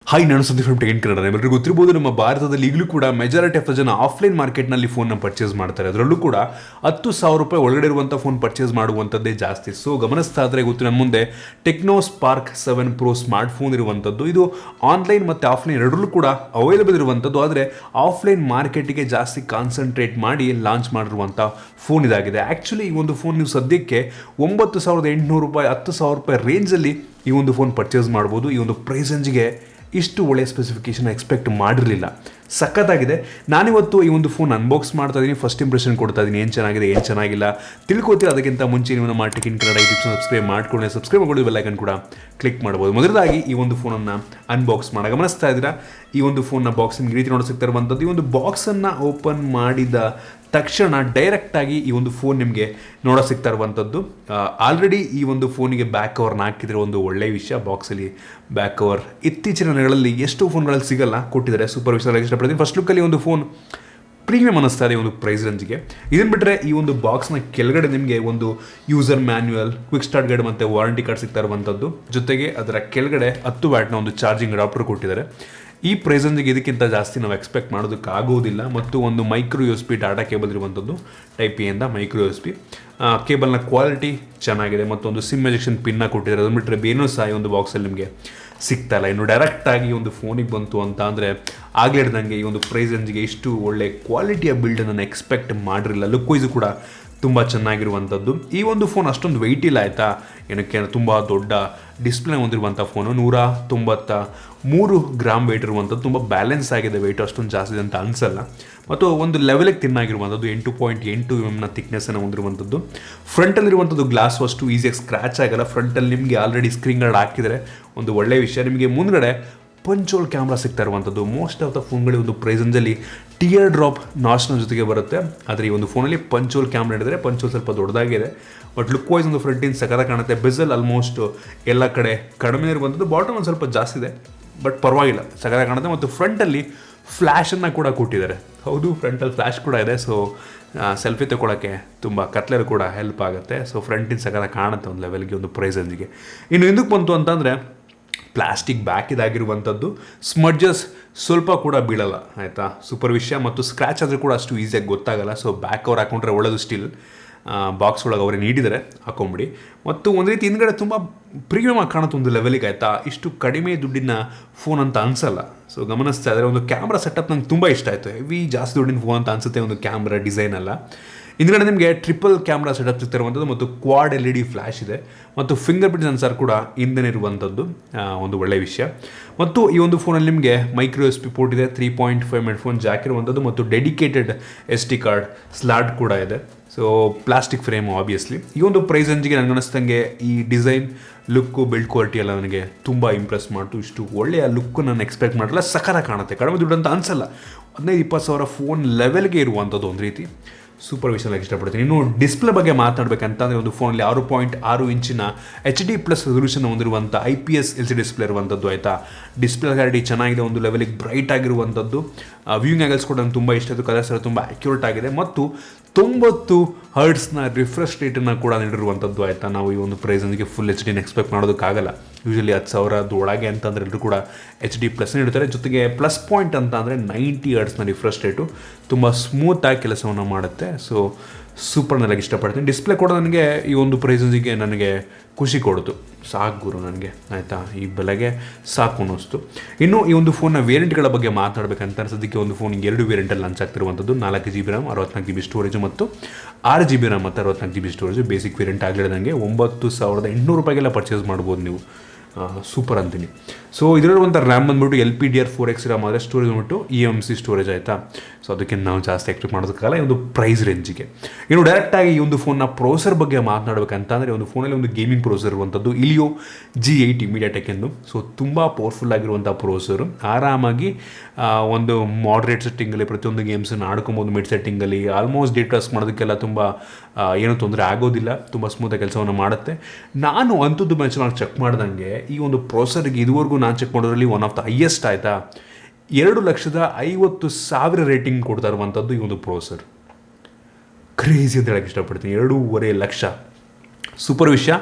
Hi, ನಾನು Sandeep from tech Kannada. ನಿಮಗೆ ಗೊತ್ತಿರಬಹುದು, ನಮ್ಮ ಭಾರತದಲ್ಲಿ ಈಗಲೂ ಕೂಡ ಮೆಜಾರಿಟಿ ಆಫ್ ದ ಜನ ಆಫ್ಲೈನ್ ಮಾರ್ಕೆಟ್ನಲ್ಲಿ ಫೋನ್ನ ಪರ್ಚೇಸ್ ಮಾಡ್ತಾರೆ. ಅದರಲ್ಲೂ ಕೂಡ 10,000 ರೂಪಾಯಿ ಒಳಗಡೆ ಇರುವಂಥ ಫೋನ್ ಪರ್ಚೇಸ್ ಮಾಡುವಂಥದ್ದೇ ಜಾಸ್ತಿ. ಸೊ ಗಮನಿಸ್ತಾ ಇದ್ರೆ ಗೊತ್ತು, ನನ್ನ ಮುಂದೆ techno spark 7 Pro smart phone ಇರುವಂಥದ್ದು. ಇದು ಆನ್ಲೈನ್ ಮತ್ತು ಆಫ್ಲೈನ್ ಎರಡರಲ್ಲೂ ಕೂಡ ಅವೈಲೇಬಲ್ ಇರುವಂಥದ್ದು. ಆದರೆ ಆಫ್ಲೈನ್ ಮಾರ್ಕೆಟಿಗೆ ಜಾಸ್ತಿ ಕಾನ್ಸಂಟ್ರೇಟ್ ಮಾಡಿ ಲಾಂಚ್ ಮಾಡಿರುವಂಥ ಫೋನ್ ಇದಾಗಿದೆ. ಆ್ಯಕ್ಚುಲಿ ಈ ಒಂದು ಫೋನ್ ನೀವು ಸದ್ಯಕ್ಕೆ 9,800 ರೂಪಾಯಿ 10,000 ರೂಪಾಯಿ ರೇಂಜಲ್ಲಿ ಈ ಒಂದು ಫೋನ್ ಪರ್ಚೇಸ್ ಮಾಡ್ಬೋದು. ಈ ಒಂದು ಪ್ರೈಸ್ ರೇಂಜ್ಗೆ ಇಷ್ಟು ಒಳ್ಳೆಯ ಸ್ಪೆಸಿಫಿಕೇಷನ್ ಎಕ್ಸ್ಪೆಕ್ಟ್ ಮಾಡಿರಲಿಲ್ಲ. ಸಖತ್ತಾಗಿದೆ. ನಾನಿವತ್ತು ಈ ಒಂದು ಫೋನ್ ಅನ್ಬಾಕ್ಸ್ ಮಾಡ್ತಾ ಇದ್ದೀನಿ, ಫಸ್ಟ್ ಇಂಪ್ರೆಷನ್ ಕೊಡ್ತಾ ಇದ್ದೀನಿ. ಏನು ಚೆನ್ನಾಗಿದೆ, ಏನು ಚೆನ್ನಾಗಿಲ್ಲ ತಿಳ್ಕೊತೀರ. ಅದಕ್ಕಿಂತ ಮುಂಚೆ ನೀವು ನಮ್ಮ ಟೆಕ್ ಕನ್ನಡ ಯೂಟ್ಯೂಬ್ ಸಬ್ಸ್ಕ್ರೈಬ್ ಮಾಡಿ ಬೆಲ್ ಐಕನ್ ಕೂಡ ಕ್ಲಿಕ್ ಮಾಡ್ಬೋದು. ಮೊದಲಾಗಿ ಈ ಒಂದು ಫೋನನ್ನು ಅನ್ಬಾಕ್ಸ್ ಮಾಡಿ ಗಮನಿಸ್ತಾ ಇದ್ದೀರಾ. ಈ ಒಂದು ಫೋನ್ನ ಬಾಕ್ಸ್ ನಿಮ್ಗೆ ರೀತಿ ನೋಡೋಕೆ ಸಿಗ್ತಾ ಇರುವಂಥದ್ದು. ಈ ಒಂದು ಬಾಕ್ಸನ್ನು ಓಪನ್ ಮಾಡಿದ ತಕ್ಷಣ ಡೈರೆಕ್ಟಾಗಿ ಈ ಒಂದು ಫೋನ್ ನಿಮಗೆ ನೋಡೋ ಸಿಗ್ತಾ ಇರುವಂಥದ್ದು. ಆಲ್ರೆಡಿ ಈ ಒಂದು ಫೋನಿಗೆ ಬ್ಯಾಕ್ ಕವರ್ನ ಹಾಕಿದರೆ ಒಂದು ಒಳ್ಳೆಯ ವಿಷಯ. ಬಾಕ್ಸಲ್ಲಿ ಬ್ಯಾಕ್ ಕವರ್ ಇತ್ತೀಚಿನ ದಿನಗಳಲ್ಲಿ ಎಷ್ಟು ಫೋನ್ಗಳಲ್ಲಿ ಸಿಗಲ್ಲ, ಕೊಟ್ಟಿದ್ದಾರೆ. ಸೂಪರ್ ವಿಷಯ ಇಷ್ಟಪಡ್ತೀನಿ. ಫಸ್ಟ್ ಲುಕ್ಕಲ್ಲಿ ಒಂದು ಫೋನ್ ಪ್ರೀಮಿಯಂ ಅನ್ನಿಸ್ತಾ ಇದೆ ಒಂದು ಪ್ರೈಸ್ ರೇಂಜ್ಗೆ. ಇದನ್ನು ಬಿಟ್ಟರೆ ಈ ಒಂದು ಬಾಕ್ಸ್ನ ಕೆಳಗಡೆ ನಿಮಗೆ ಒಂದು user manual, quick start guide ಮತ್ತು ವಾರಂಟಿ ಕಾರ್ಡ್ ಸಿಗ್ತಾ ಇರುವಂಥದ್ದು. ಜೊತೆಗೆ ಅದರ ಕೆಳಗಡೆ 10 ವ್ಯಾಟ್ನ ಒಂದು ಚಾರ್ಜಿಂಗ್ ಅಡಾಪ್ಟರ್ ಕೊಟ್ಟಿದ್ದಾರೆ. ಈ ಪ್ರೈಸ್ ರೇಂಜಿಗೆ ಇದಕ್ಕಿಂತ ಜಾಸ್ತಿ ನಾವು ಎಕ್ಸ್ಪೆಕ್ಟ್ ಮಾಡೋದಕ್ಕಾಗೋದಿಲ್ಲ. ಮತ್ತು ಒಂದು ಮೈಕ್ರೋ USB ಡಾಟಾ ಕೇಬಲ್ ಇರುವಂಥದ್ದು, ಟೈಪ್ ಎ ಇಂದ ಮೈಕ್ರೋ USB. ಕೇಬಲ್ನ ಕ್ವಾಲಿಟಿ ಚೆನ್ನಾಗಿದೆ ಮತ್ತು ಒಂದು ಸಿಮ್ ಎಜೆಕ್ಷನ್ ಪಿನ್ನ ಕೊಟ್ಟಿದ್ದಾರೆ. ಅದನ್ನು ಬಿಟ್ಟರೆ ಬೇನೂ ಸಹ ಈ ಒಂದು ಬಾಕ್ಸಲ್ಲಿ ನಿಮಗೆ ಸಿಗ್ತಾ ಇಲ್ಲ. ಇನ್ನು ಡೈರೆಕ್ಟಾಗಿ ಈ ಒಂದು ಫೋನಿಗೆ ಬಂತು ಅಂತ ಅಂದರೆ ಆಗಲೇ ಹಿಡ್ದಂಗೆ ಈ ಒಂದು ಪ್ರೈಸ್ ರೇಂಜಿಗೆ ಇಷ್ಟು ಒಳ್ಳೆ ಕ್ವಾಲಿಟಿಯ ಬಿಲ್ಡನ್ನು ಎಕ್ಸ್ಪೆಕ್ಟ್ ಮಾಡಿರಲಿಲ್ಲ. ಲುಕ್ ವೈಸು ಕೂಡ ತುಂಬ ಚೆನ್ನಾಗಿರುವಂಥದ್ದು. ಈ ಒಂದು ಫೋನ್ ಅಷ್ಟೊಂದು ವೆಯ್ಟ್ ಇಲ್ಲ ಆಯಿತಾ. ಏನಕ್ಕೆ ತುಂಬ ದೊಡ್ಡ ಡಿಸ್ಪ್ಲೇ ಹೊಂದಿರುವಂಥ ಫೋನು, 193 ಗ್ರಾಮ್ ವೆಯ್ಟ್ ಇರುವಂಥದ್ದು. ತುಂಬ ಬ್ಯಾಲೆನ್ಸ್ ಆಗಿದೆ, ವೆಯ್ಟ್ ಅಷ್ಟೊಂದು ಜಾಸ್ತಿ ಅಂತ ಅನಿಸಲ್ಲ. ಮತ್ತು ಒಂದು ಲೆವೆಲಿಗೆ ತಿನ್ನಾಗಿರುವಂಥದ್ದು. 8.82 mm ಥಿಕ್ನೆಸ್ಸನ್ನು ಹೊಂದಿರುವಂಥದ್ದು. ಫ್ರಂಟಲ್ಲಿರುವಂಥದ್ದು ಗ್ಲಾಸ್ ಅಷ್ಟು ಈಸಿಯಾಗಿ ಸ್ಕ್ರ್ಯಾಚ್ ಆಗಲ್ಲ. ಫ್ರಂಟಲ್ಲಿ ನಿಮಗೆ ಆಲ್ರೆಡಿ ಸ್ಕ್ರೀನ್ ಗಾರ್ಡ್ ಹಾಕಿದರೆ ಒಂದು ಒಳ್ಳೆಯ ವಿಷಯ. ನಿಮಗೆ ಮುಂದ್ಗಡೆ ಪಂಚೋಲ್ ಕ್ಯಾಮ್ರಾ ಸಿಗ್ತಾ ಇರುವಂಥದ್ದು. ಮೋಸ್ಟ್ ಆಫ್ ದ ಫೋನ್ಗಳಿಗೆ ಒಂದು ಪ್ರೈಸ್ ರೇಂಜಲ್ಲಿ ಟಿಯರ್ ಡ್ರಾಪ್ ನಾಚ್ನ ಜೊತೆಗೆ ಬರುತ್ತೆ. ಆದರೆ ಈ ಒಂದು ಫೋನಲ್ಲಿ ಪಂಚೋಲ್ ಕ್ಯಾಮ್ರಾ ಹಿಡಿದ್ರೆ ಪಂಚೋಲ್ ಸ್ವಲ್ಪ ದೊಡ್ಡದಾಗಿದೆ. ಬಟ್ ಲುಕ್ ವೈಸ್ ಒಂದು ಫ್ರಂಟಿನ ಸಕಲ ಕಾಣುತ್ತೆ. ಬೆಸಲ್ ಆಲ್ಮೋಸ್ಟ್ ಎಲ್ಲ ಕಡೆ ಕಡಿಮೆ ಇರುವಂಥದ್ದು. ಬಾಟಮ್ ಒಂದು ಸ್ವಲ್ಪ ಜಾಸ್ತಿ ಇದೆ, ಬಟ್ ಪರವಾಗಿಲ್ಲ, ಸಕಲ ಕಾಣುತ್ತೆ. ಮತ್ತು ಫ್ರಂಟಲ್ಲಿ ಫ್ಲ್ಯಾಶನ್ನು ಕೂಡ ಕೊಟ್ಟಿದ್ದಾರೆ. ಹೌದು, ಫ್ರಂಟಲ್ಲಿ ಫ್ಲ್ಯಾಶ್ ಕೂಡ ಇದೆ. ಸೊ ಸೆಲ್ಫಿ ತಗೊಳ್ಳೋಕ್ಕೆ ತುಂಬ ಕತ್ಲೆರು ಕೂಡ ಹೆಲ್ಪ್ ಆಗುತ್ತೆ. ಸೊ ಫ್ರಂಟಿನ ಸಕಲ ಕಾಣುತ್ತೆ ಒಂದು ಲೆವೆಲ್ಗೆ ಒಂದು ಪ್ರೈಸ್ ರೇಂಜ್ಗೆ. ಇನ್ನು ಹಿಂದಕ್ಕೆ ಬಂತು ಅಂತಂದರೆ ಪ್ಲಾಸ್ಟಿಕ್ ಬ್ಯಾಕ್ ಇದಾಗಿರುವಂಥದ್ದು. ಸ್ಮಡ್ಜಸ್ ಸ್ವಲ್ಪ ಕೂಡ ಬೀಳಲ್ಲ ಆಯಿತಾ, ಸೂಪರ್ ವಿಷಯ. ಮತ್ತು ಸ್ಕ್ರ್ಯಾಚ್ ಆದರೆ ಕೂಡ ಅಷ್ಟು ಈಸಿಯಾಗಿ ಗೊತ್ತಾಗಲ್ಲ. ಸೊ ಬ್ಯಾಕ್ ಕವರ್ ಹಾಕೊಂಡ್ರೆ ಒಳ್ಳೆಯದು. ಸ್ಟಿಲ್ ಬಾಕ್ಸ್ ಒಳಗೆ ಅವರೇ ನೀಡಿದರೆ ಹಾಕೊಂಬಿಡಿ. ಮತ್ತು ಒಂದು ರೀತಿ ಹಿಂದ್ಗಡೆ ತುಂಬ ಪ್ರೀಮಿಯಮ್ ಆಗಿ ಕಾಣುತ್ತೆ ಒಂದು ಲೆವೆಲಿಗೆ ಆಯಿತಾ. ಇಷ್ಟು ಕಡಿಮೆ ದುಡ್ಡಿನ ಫೋನ್ ಅಂತ ಅನಿಸಲ್ಲ. ಸೊ ಗಮನಿಸ್ತಾ ಇದ್ದರೆ ಒಂದು ಕ್ಯಾಮ್ರಾ ಸೆಟಪ್ ನಂಗೆ ತುಂಬ ಇಷ್ಟ ಆಯಿತು. ಹೆವಿ ಜಾಸ್ತಿ ದುಡ್ಡಿನ ಫೋನ್ ಅಂತ ಅನಿಸುತ್ತೆ ಒಂದು ಕ್ಯಾಮ್ರಾ ಡಿಸೈನ್ ಅಲ್ಲ. ಹಿಂದ್ಗಡೆ ನಿಮಗೆ ಟ್ರಿಪಲ್ ಕ್ಯಾಮ್ರಾ ಸೆಟಪ್ ಸಿಗ್ತಿರುವಂಥದ್ದು ಮತ್ತು ಕ್ವಾಡ್ LED ಫ್ಲ್ಯಾಶ್ ಇದೆ. ಮತ್ತು ಫಿಂಗರ್ ಪ್ರಿಂಟ್ ಸೆನ್ಸರ್ ಕೂಡ ಹಿಂದೆ ಇರುವಂಥದ್ದು ಒಂದು ಒಳ್ಳೆಯ ವಿಷಯ. ಮತ್ತು ಈ ಒಂದು ಫೋನಲ್ಲಿ ನಿಮಗೆ ಮೈಕ್ರೋ USB ಪೋರ್ಟ್ ಇದೆ, 3.5 ಹೆಡ್ಫೋನ್ ಜಾಕ್ ಇರುವಂಥದ್ದು ಮತ್ತು ಡೆಡಿಕೇಟೆಡ್ SD ಕಾರ್ಡ್ ಸ್ಲಾಟ್ ಕೂಡ ಇದೆ. So plastic frame obviously. ಈ ಒಂದು ಪ್ರೈಸ್ ರೇಂಜಿಗೆ ನನಗೆ ಅನ್ನಿಸ್ದಂಗೆ ಈ ಡಿಸೈನ್, ಲುಕ್ಕು, ಬಿಲ್ಡ್ ಕ್ವಾಲಿಟಿ ಎಲ್ಲ ನನಗೆ ತುಂಬ ಇಂಪ್ರೆಸ್ ಮಾಡ್ತು. ಇಷ್ಟು ಒಳ್ಳೆಯ ಲುಕ್ಕು ನಾನು ಎಕ್ಸ್ಪೆಕ್ಟ್ ಮಾಡಿರಲ್ಲ. ಸಕಲ ಕಾಣುತ್ತೆ, ಕಡಿಮೆ ದುಡ್ಡು ಅಂತ ಅನಿಸಲ್ಲ. 15-20 ಸಾವಿರ ಫೋನ್ ಲೆವೆಲ್ಗೆ ಇರುವಂಥದ್ದು ಒಂದು ರೀತಿ ಸೂಪರ್ ವಿಷಯ ಇಷ್ಟಪಡ್ತೀನಿ. ಇನ್ನು ಡಿಸ್ಪ್ಲೇ ಬಗ್ಗೆ ಮಾತನಾಡಬೇಕಂತಂದರೆ ಒಂದು ಫೋನಲ್ಲಿ 6.6 ಇಂಚಿನ HD+ ರೆಸಲ್ಯೂಷನ್ ಹೊಂದಿರುವಂಥ IPS LCD ಡಿಸ್ಪ್ಲೇ ಇರುವಂಥದ್ದು ಆಯಿತಾ. ಡಿಸ್ಪ್ಲೇ ಕ್ಲಾರಿಟಿ ಚೆನ್ನಾಗಿದೆ, ಒಂದು ಲೆವೆಲಿಗೆ ಬ್ರೈಟ್ ಆಗಿರುವಂಥದ್ದು. ವ್ಯೂಯಿಂಗ್ ಆ್ಯಂಗಲ್ಸ್ ಕೂಡ ನನಗೆ ತುಂಬ ಇಷ್ಟ ಆಯಿತು. ಕಲರ್ಸ್ ಎಲ್ಲ ತುಂಬ ಅಕ್ಯುರೇಟ್ ಆಗಿದೆ ಮತ್ತು 90 ಹರ್ಟ್ಸ್ನ ರಿಫ್ರೆಶ್ ರೇಟನ್ನು ಕೂಡ ನೀಡಿರುವಂಥದ್ದು ಆಯಿತಾ. ನಾವು ಈ ಒಂದು ಪ್ರೈಸ್ಗೆ ಫುಲ್ HD ಎಕ್ಸ್ಪೆಕ್ಟ್ ಮಾಡೋದಕ್ಕಾಗಲ್ಲ. ಯೂಶಲಿ 10,000 ಒಳಗೆ ಅಂತಂದರೆ ಎಲ್ಲರೂ ಕೂಡ HD+ ನೀಡ್ತಾರೆ. ಜೊತೆಗೆ ಪ್ಲಸ್ ಪಾಯಿಂಟ್ ಅಂತ ಅಂದರೆ 90 ಹರ್ಟ್ಸ್ನ ರಿಫ್ರೆಶ್ ರೇಟು ತುಂಬ ಸ್ಮೂತಾಗಿ ಕೆಲಸವನ್ನು ಮಾಡುತ್ತೆ. ಸೊ ಸೂಪರ್ ನನಗೆ ಇಷ್ಟಪಡ್ತೀನಿ. ಡಿಸ್ಪ್ಲೇ ಕೂಡ ನನಗೆ ಈ ಒಂದು ಪ್ರೈಸಿಗೆ ನನಗೆ ಖುಷಿ ಕೊಡ್ತು. ಸಾಕು ಗುರು ನನಗೆ ಆಯಿತಾ, ಈ ಬೆಲೆಗೆ ಸಾಕು ಅನ್ನಿಸ್ತು. ಇನ್ನು ಈ ಒಂದು ಫೋನ್ನ ವೇರಿಯಂಟ್ಗಳ ಬಗ್ಗೆ ಮಾತನಾಡಬೇಕಂತ ಸದ್ಯಕ್ಕೆ ಒಂದು ಫೋನ್ 2 ವೇರಿಯಂಟಲ್ಲಿ ಲಾಂಚ್ ಆಗ್ತಿರುವಂಥದ್ದು. 4GB RAM 64GB ಸ್ಟೋರೇಜು ಮತ್ತು 6GB RAM ಮತ್ತು 64GB ಸ್ಟೋರೇಜು. ಬೇಸಿಕ್ ವೇರಿಯಂಟ್ ಆಗಲಿದಂಗೆ 9,800 ರೂಪಾಯಿಗೆಲ್ಲ ಪರ್ಚೇಸ್ ಮಾಡ್ಬೋದು ನೀವು. ಸೂಪರ್ ಅಂತೀನಿ. ಸೊ ಇದರಲ್ಲಿರುವಂಥ ರ್ಯಾಮ್ ಬಂದ್ಬಿಟ್ಟು LPDDR4X RAM ಆದರೆ ಸ್ಟೋರೇಜ್ ಬಂದ್ಬಿಟ್ಟು EMC ಸ್ಟೋರೇಜ್ ಆಯಿತಾ. ಸೊ ಅದಕ್ಕೆ ನಾವು ಜಾಸ್ತಿ ಎಕ್ಸ್ಪೆಕ್ಟ್ ಮಾಡೋದಕ್ಕಾಗಲ್ಲ ಈ ಒಂದು ಪ್ರೈಸ್ ರೇಂಜಿಗೆ. ಇನ್ನು ಡೈರೆಕ್ಟಾಗಿ ಈ ಒಂದು ಫೋನ್ನ ಪ್ರೋಸರ್ ಬಗ್ಗೆ ಮಾತನಾಡಬೇಕಂತಂದರೆ ಒಂದು ಫೋನಲ್ಲಿ ಒಂದು ಗೇಮಿಂಗ್ ಪ್ರೋಸರ್ ಇರುವಂಥದ್ದು Helio G80 ಮೀಡಿಯಾಟೆಕ್ ಎಂದು. ಸೊ ತುಂಬ ಪವರ್ಫುಲ್ ಆಗಿರುವಂಥ ಪ್ರೋಸರು. ಆರಾಮಾಗಿ ಒಂದು ಮಾಡ್ರೇಟ್ ಸೆಟ್ಟಿಂಗಲ್ಲಿ ಪ್ರತಿಯೊಂದು ಗೇಮ್ಸನ್ನು ಆಡ್ಕೊಬೋದು. ಮಿಡ್ ಸೆಟ್ಟಿಂಗಲ್ಲಿ ಆಲ್ಮೋಸ್ಟ್ ಡೇಟ್ ಟಾಸ್ಕ್ ಮಾಡೋದಕ್ಕೆಲ್ಲ ತುಂಬ ಏನೂ ತೊಂದರೆ ಆಗೋದಿಲ್ಲ. ತುಂಬ ಸ್ಮೂತಾಗಿ ಕೆಲಸವನ್ನು ಮಾಡುತ್ತೆ. ನಾನು ಅಂಥದ್ದು ಮ್ಯಾಚ್ ಚೆಕ್ ಮಾಡ್ದಂಗೆ ಈ ಒಂದು ಪ್ರೋಸರ್ಗೆ ಇದುವರೆಗೂ ನಾನು ಚೆಕ್ ಮಾಡೋದ್ರಲ್ಲಿ ಒನ್ ಆಫ್ ದ ಹೈಯೆಸ್ಟ್ ಆಯಿತಾ. 2,50,000 ರೇಟಿಂಗ್ ಕೊಡ್ತಾ ಇರುವಂಥದ್ದು ಈ ಒಂದು ಪ್ರೋಸರ್. ಕ್ರೇಜಿ ಅಂತ ಹೇಳಕ್ಕೆ ಇಷ್ಟಪಡ್ತೀನಿ. 2.5 ಲಕ್ಷ ಸೂಪರ್ ವಿಷಯ.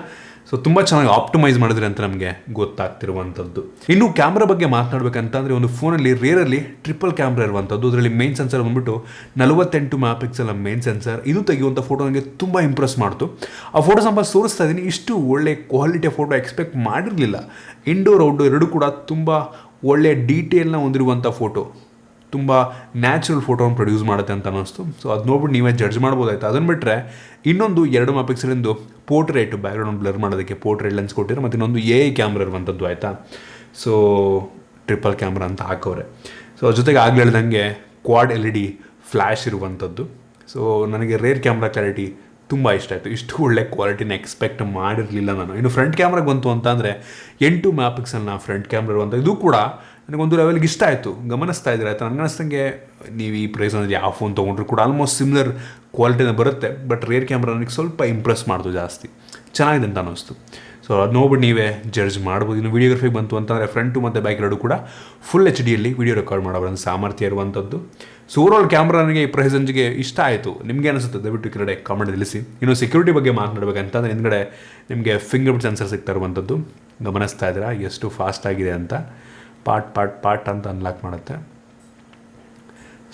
ಸೊ ತುಂಬ ಚೆನ್ನಾಗಿ ಆಪ್ಟಿಮೈಸ್ ಮಾಡಿದ್ರೆ ಅಂತ ನಮಗೆ ಗೊತ್ತಾಗ್ತಿರುವಂಥದ್ದು. ಇನ್ನು ಕ್ಯಾಮ್ರಾ ಬಗ್ಗೆ ಮಾತನಾಡಬೇಕಂತಂದರೆ ಒಂದು ಫೋನಲ್ಲಿ ರೇರಲ್ಲಿ ಟ್ರಿಪಲ್ ಕ್ಯಾಮ್ರಾ ಇರುವಂಥದ್ದು. ಅದರಲ್ಲಿ ಮೇನ್ ಸೆನ್ಸರ್ ಬಂದ್ಬಿಟ್ಟು 48 ಮೆಗಾ ಪಿಕ್ಸೆಲ್ ಮೇನ್ ಸೆನ್ಸರ್. ಇದು ತೆಗೆಯುವಂಥ ಫೋಟೋ ನನಗೆ ತುಂಬ ಇಂಪ್ರೆಸ್ ಮಾಡ್ತು. ಆ ಫೋಟೋ ಸಂಬಂಧ ತೋರಿಸ್ತಾ ಇದ್ದೀನಿ, ಇಷ್ಟು ಒಳ್ಳೆ ಕ್ವಾಲಿಟಿಯ ಫೋಟೋ ಎಕ್ಸ್ಪೆಕ್ಟ್ ಮಾಡಿರಲಿಲ್ಲ. ಇಂಡೋರ್ ಔಟ್ಡೋರ್ ಎರಡೂ ಕೂಡ ತುಂಬ ಒಳ್ಳೆಯ ಡೀಟೇಲ್ನ ಹೊಂದಿರುವಂಥ ಫೋಟೋ, ತುಂಬ ನ್ಯಾಚುರಲ್ ಫೋಟೋನ ಪ್ರೊಡ್ಯೂಸ್ ಮಾಡುತ್ತೆ ಅಂತ ಅನ್ನಿಸ್ತು. ಸೊ ಅದು ನೋಡ್ಬಿಟ್ಟು ನೀವೇ ಜಡ್ಜ್ ಮಾಡ್ಬೋದಾಯ್ತು. ಅದನ್ನು ಬಿಟ್ಟರೆ ಇನ್ನೊಂದು 2 ಮೆಗಾ ಪಿಕ್ಸೆಲಿಂದು ಪೋರ್ಟ್ರೇಟ್ ಬ್ಯಾಕ್ಗ್ರೌಂಡ್ ಬ್ಲರ್ ಮಾಡೋದಕ್ಕೆ ಪೋರ್ಟ್ರೇಟ್ ಲೆನ್ಸ್ ಕೊಟ್ಟಿರೋ, ಮತ್ತು ಇನ್ನೊಂದು AI ಕ್ಯಾಮ್ರಾ ಇರುವಂಥದ್ದು ಆಯಿತಾ. ಸೊ ಟ್ರಿಪಲ್ ಕ್ಯಾಮ್ರಾ ಅಂತ ಹಾಕವ್ರೆ. ಸೊ ಅದ್ರ ಜೊತೆಗೆ ಆಗಲೇ ಹೇಳ್ದಂಗೆ ಕ್ವಾಡ್ LED ಫ್ಲ್ಯಾಶ್ ಇರುವಂಥದ್ದು. ಸೊ ನನಗೆ ರೇರ್ ಕ್ಯಾಮ್ರಾ ಕ್ಲಾರಿಟಿ ತುಂಬ ಇಷ್ಟ ಆಯಿತು. ಇಷ್ಟು ಒಳ್ಳೆ ಕ್ವಾಲಿಟಿನ ಎಕ್ಸ್ಪೆಕ್ಟ್ ಮಾಡಿರಲಿಲ್ಲ ನಾನು. ಇನ್ನು ಫ್ರಂಟ್ ಕ್ಯಾಮ್ರಾಗೆ ಬಂತು ಅಂತಂದರೆ 8 ಮೆಗಾ ಪಿಕ್ಸೆಲ್ನ ಫ್ರಂಟ್ ಕ್ಯಾಮ್ರಾ ಇರುವಂಥ ಇದು ಕೂಡ ನನಗೊಂದು ಲೆವೆಲ್ಗೆ ಇಷ್ಟ ಆಯಿತು. ಗಮನಿಸ್ತಾ ಇದ್ದೀರಾ ಆಯಿತಾ. ನನಗೆ ಅನಿಸ್ತಂಗೆ ನೀವು ಈ ಪ್ರೈಸ್ ಅಂದರೆ ಯಾವ ಫೋನ್ ತೊಗೊಂಡ್ರು ಕೂಡ ಆಲ್ಮೋಸ್ಟ್ ಸಿಮಿಲರ್ ಕ್ವಾಲಿಟಿನ ಬರುತ್ತೆ. ಬಟ್ ರೇರ್ ಕ್ಯಾಮ್ರಾ ನನಗೆ ಸ್ವಲ್ಪ ಇಂಪ್ರೆಸ್ ಮಾಡ್ತು, ಜಾಸ್ತಿ ಚೆನ್ನಾಗಿದೆ ಅಂತ ಅನ್ನಿಸ್ತು. ಸೊ ಅದು ನೋಡ್ಬಿಟ್ಟು ನೀವೇ ಜಡ್ಜ್ ಮಾಡ್ಬೋದು. ಇನ್ನು ವೀಡಿಯೋಗ್ರಫಿಗೆ ಬಂತು ಅಂತಂದರೆ ಫ್ರಂಟು ಮತ್ತು ಬ್ಯಾಕ್ ಎರಡೂ ಕೂಡ ಫುಲ್ HD ವಿಡಿಯೋ ರೆಕಾರ್ಡ್ ಮಾಡೋದು ಸಾಮರ್ಥ್ಯ ಇರುವಂಥದ್ದು. ಸೊ ಓವರಾಲ್ ಕ್ಯಾಮ್ರಾ ನನಗೆ ಈ ಪ್ರೈಸ್ ರೇಂಜ್ಗೆ ಇಷ್ಟ ಆಯಿತು. ನಿಮಗೆ ಅನಿಸುತ್ತೆ ದಯವಿಟ್ಟು ಕೆಳಗಡೆ ಕಾಮೆಂಟ್ ತಿಳಿಸಿ. ಇನ್ನು ಸೆಕ್ಯೂರಿಟಿ ಬಗ್ಗೆ ಮಾತನಾಡಬೇಕಂತಂದರೆ ಹಿಂದ್ಗಡೆ ನಿಮಗೆ ಫಿಂಗರ್ ಪ್ರಿಂಟ್ ಸೆನ್ಸರ್ ಸಿಗ್ತಾ ಇರುವಂಥದ್ದು. ಗಮನಿಸ್ತಾ ಇದ್ದೀರಾ ಎಷ್ಟು ಫಾಸ್ಟ್ ಆಗಿದೆ ಅಂತ. ಪಾರ್ಟ್ ಅಂತ ಅನ್ಲಾಕ್ ಮಾಡುತ್ತೆ.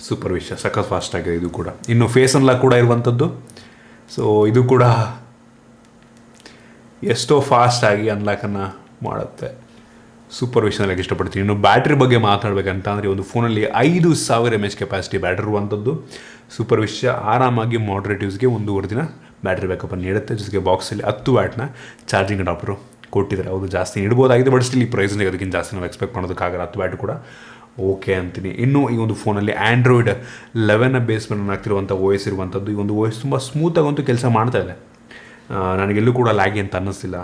ಸೂಪರ್ ವಿಷಯ, ಸಖತ್ ಫಾಸ್ಟ್ ಆಗಿದೆ ಇದು ಕೂಡ. ಇನ್ನು ಫೇಸ್ ಅನ್ಲಾಕ್ ಕೂಡ ಇರುವಂಥದ್ದು. ಸೊ ಇದು ಕೂಡ ಎಷ್ಟೋ ಫಾಸ್ಟಾಗಿ ಅನ್ಲಾಕನ್ನು ಮಾಡುತ್ತೆ. ಸೂಪರ್ ವಿಷಯ ನನಗೆ ಇಷ್ಟಪಡ್ತೀನಿ. ಇನ್ನು ಬ್ಯಾಟ್ರಿ ಬಗ್ಗೆ ಮಾತನಾಡಬೇಕಂತ ಅಂದರೆ ಒಂದು ಫೋನಲ್ಲಿ 5000 mAh ಕೆಪಾಸಿಟಿ ಬ್ಯಾಟ್ರಿ ಇರುವಂಥದ್ದು. ಸೂಪರ್ ವಿಷಯ. ಆರಾಮಾಗಿ ಮಾಡ್ರೇಟ್ ಯೂಸ್ಗೆ 1.5 ದಿನ ಬ್ಯಾಟ್ರಿ ಬ್ಯಾಕಪ್ಪನ್ನು ನೀಡುತ್ತೆ. ಜೊತೆಗೆ ಬಾಕ್ಸಲ್ಲಿ 10 ವ್ಯಾಟ್ನ ಚಾರ್ಜಿಂಗ್ ಅಡಾಪ್ಟರು ಕೊಟ್ಟಿದ್ದಾರೆ. ಅವರು ಜಾಸ್ತಿ ಇಡ್ಬೋದಾಗಿದೆ, ಬಟ್ ಸ್ಟಿಲ್ ಈ ಪ್ರೈಸ್ನಿಗೆ ಅದಕ್ಕಿಂತ ಜಾಸ್ತಿ ನಾವು ಎಕ್ಸ್ಪೆಕ್ಟ್ ಮಾಡೋದಕ್ಕಾಗಲ್ಲ. 10 ವ್ಯಾಟ್ ಕೂಡ ಓಕೆ ಅಂತೀನಿ. ಇನ್ನು ಈ ಒಂದು ಫೋನಲ್ಲಿ Android 11 ಬೇಸ್ ಮೇಲೆ ಆಗ್ತಿರುವಂಥ OS ಇರುವಂಥದ್ದು. ಈ ಒಂದು OS ತುಂಬ ಸ್ಮೂತಾಗಂತೂ ಕೆಲಸ ಮಾಡ್ತಾ ಇದೆ. ನನಗೆಲ್ಲೂ ಕೂಡ ಲ್ಯಾಗಿ ಅಂತ ಅನ್ನಿಸ್ತಿಲ್ಲ.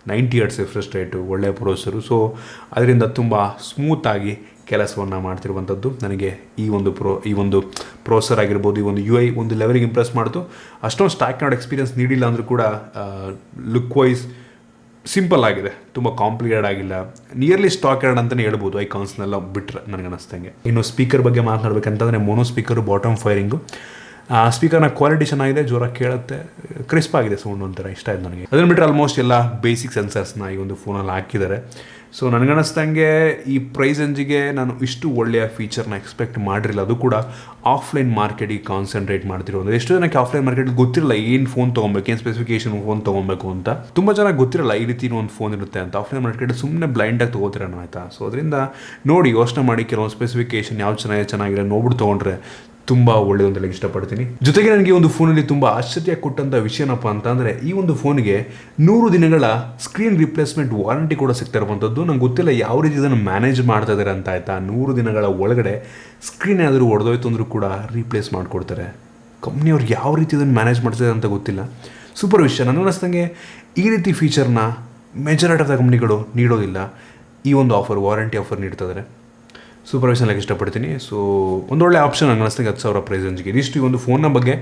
90 Hz ರಿಫ್ರೆಶ್ ರೇಟು, ಒಳ್ಳೆಯ ಪ್ರೊಸೆಸರು. ಸೊ ಅದರಿಂದ ತುಂಬ ಸ್ಮೂತಾಗಿ ಕೆಲಸವನ್ನು ಮಾಡ್ತಿರುವಂಥದ್ದು. ನನಗೆ ಈ ಒಂದು ಪ್ರೊಸೆಸರ್ ಆಗಿರ್ಬೋದು, ಈ ಒಂದು UI ಒಂದು ಲೆವೆಲಿಗೆ ಇಂಪ್ರೆಸ್ ಮಾಡ್ತು. ಅಷ್ಟೊಂದು ಸ್ಟಾಕ್ ಔಟ್ ಎಕ್ಸ್ಪೀರಿಯನ್ಸ್ ನೀಡಿಲ್ಲ ಅಂದರೂ ಕೂಡ ಲುಕ್ ವೈಸ್ ಸಿಂಪಲ್ ಆಗಿದೆ, ತುಂಬ ಕಾಂಪ್ಲಿಕೇಟೆಡ್ ಆಗಿಲ್ಲ. ನಿಯರ್ಲಿ ಸ್ಟಾಕ್ ಎರಡ್ ಅಂತಲೇ ಹೇಳ್ಬೋದು ಐಕಾನ್ಸ್ನೆಲ್ಲ ಬಿಟ್ಟರೆ ನನಗೆ ಅನ್ನಿಸ್ತಂಗೆ. ಇನ್ನು ಸ್ಪೀಕರ್ ಬಗ್ಗೆ ಮಾತನಾಡಬೇಕಂತಂದರೆ ಮೋನೋ ಸ್ಪೀಕರು, ಬಾಟಮ್ ಫೈರಿಂಗು. ಸ್ಪೀಕರ್ನ ಕ್ವಾಲಿಟಿ ಚೆನ್ನಾಗಿದೆ, ಜೋರಾಗಿ ಕೇಳುತ್ತೆ, ಕ್ರಿಸ್ಪ್ ಆಗಿದೆ ಸೌಂಡ್, ಒಂಥರ ಇಷ್ಟ ಆಯ್ತು ನನಗೆ. ಅದನ್ನು ಬಿಟ್ಟರೆ ಆಲ್ಮೋಸ್ಟ್ ಎಲ್ಲ ಬೇಸಿಕ್ ಸೆನ್ಸರ್ಸ್ನ ಈ ಒಂದು ಫೋನಲ್ಲಿ ಹಾಕಿದ್ದಾರೆ. ಸೊ ನನಗನ್ನಿಸ್ತಂಗೆ ಈ ಪ್ರೈಸ್ ರೇಂಜಿಗೆ ನಾನು ಇಷ್ಟು ಒಳ್ಳೆಯ ಫೀಚರ್ನ ಎಕ್ಸ್ಪೆಕ್ಟ್ ಮಾಡಿರಲಿಲ್ಲ. ಅದು ಕೂಡ ಆಫ್ಲೈನ್ ಮಾರ್ಕೆಟಿಗೆ ಕಾನ್ಸಂಟ್ರೇಟ್ ಮಾಡ್ತಿರೋದು. ಎಷ್ಟು ಜನಕ್ಕೆ ಆಫ್ಲೈನ್ ಮಾರ್ಕೆಟ್ ಗೊತ್ತಿರಲ್ಲ ಏನು ಫೋನ್ ತೊಗೊಬೇಕು, ಏನು ಸ್ಪೆಸಿಫಿಕೇಶನ್ ಫೋನ್ ತೊಗೊಬೇಕು ಅಂತ. ತುಂಬ ಚೆನ್ನಾಗಿ ಗೊತ್ತಿರಲ್ಲ ಈ ರೀತಿ ಒಂದು ಫೋನ್ ಇರುತ್ತೆ ಅಂತ. ಆಫ್ಲೈನ್ ಮಾರ್ಕೆಟ್ ಸುಮ್ಮನೆ ಬ್ಲೈಂಡಾಗಿ ತೊಗೋತಿರೋಣ ಆಯಿತಾ. ಸೊ ಅದರಿಂದ ನೋಡಿ ಯೋಚನೆ ಮಾಡಿ, ಕೆಲವೊಂದು ಸ್ಪೆಸಿಫಿಕೇಶನ್ ಯಾವ ಚೆನ್ನಾಗಿರೋ ನೋಡ್ಬಿಟ್ಟು ತೊಗೊಂಡ್ರೆ ತುಂಬ ಒಳ್ಳೆಯದು ಅಂತ ಇಷ್ಟಪಡ್ತೀನಿ. ಜೊತೆಗೆ ನನಗೆ ಒಂದು ಫೋನಲ್ಲಿ ತುಂಬ ಆಶ್ಚರ್ಯ ಕೊಟ್ಟಂಥ ವಿಷಯನಪ್ಪ ಅಂತಂದರೆ ಈ ಒಂದು ಫೋನಿಗೆ 100 ದಿನಗಳ ಸ್ಕ್ರೀನ್ ರಿಪ್ಲೇಸ್ಮೆಂಟ್ ವಾರಂಟಿ ಕೂಡ ಸಿಗ್ತಾ ಇರುವಂಥದ್ದು. ನಂಗೆ ಗೊತ್ತಿಲ್ಲ ಯಾವ ರೀತಿ ಇದನ್ನು ಮ್ಯಾನೇಜ್ ಮಾಡ್ತಾ ಇದ್ದಾರೆ ಅಂತ ಆಯಿತಾ. 100 ದಿನಗಳ ಒಳಗಡೆ ಸ್ಕ್ರೀನ್ ಏನಾದರೂ ಒಡೆದೋಯ್ತು ಅಂದರೂ ಕೂಡ ರೀಪ್ಲೇಸ್ ಮಾಡಿಕೊಡ್ತಾರೆ. ಕಂಪ್ನಿಯವ್ರು ಯಾವ ರೀತಿ ಇದನ್ನು ಮ್ಯಾನೇಜ್ ಮಾಡ್ತಿದ್ದಾರೆ ಅಂತ ಗೊತ್ತಿಲ್ಲ. ಸೂಪರ್ ವಿಷಯ. ನನಗೆ ಅನ್ನಿಸ್ತಂಗೆ ಈ ರೀತಿ ಫೀಚರ್ನ ಮೆಜಾರಿಟಿ ಆಫ್ ದ ಕಂಪ್ನಿಗಳು ನೀಡೋದಿಲ್ಲ. ಈ ಒಂದು ವಾರಂಟಿ ಆಫರ್ ನೀಡ್ತಿದ್ದಾರೆ. ಸೂಪರ್ ವಿಷಯ ಇಷ್ಟಪಡ್ತೀನಿ. ಸೊ ಒಂದೊಳ್ಳೆ ಆಪ್ಷನ್ ನಂಗೆ ಅನ್ನಿಸ್ತಾಗೆ 10,000 ಪ್ರೈಸ್ ರೇಂಜ್ಗೆ. ಇದಿಷ್ಟು ಈ ಒಂದು ಫೋನ್ನ ಬಗ್ಗೆ.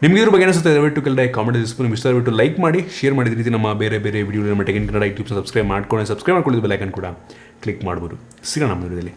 ನಿಮಗೆ ಇದ್ರ ಬಗ್ಗೆ ಅನಿಸುತ್ತೆ ದಯವಿಟ್ಟು ಕೆಳಗಡೆ ಕಾಮೆಂಟ್ ತಿಳಿಸ್ಬೋದು. ನಿಮ್ಗೆ ಇಷ್ಟ ದಯವಿಟ್ಟು ಲೈಕ್ ಮಾಡಿ, ಶೇರ್ ಮಾಡಿದ ರೀತಿ ನಮ್ಮ ಬೇರೆ ವಿಡಿಯೋ ನಮ್ಮ tech in Kannada YouTube subscribe ಮಾಡ್ಕೊಳ್ಳಿ. ಬೆಲ್ ಐಕನ್ ಕೂಡ ಕ್ಲಿಕ್ ಮಾಡ್ಬೋದು. ಸಿಗೋಣ ನಮ್ಮ ವಿಡಿಯೋದಲ್ಲಿ.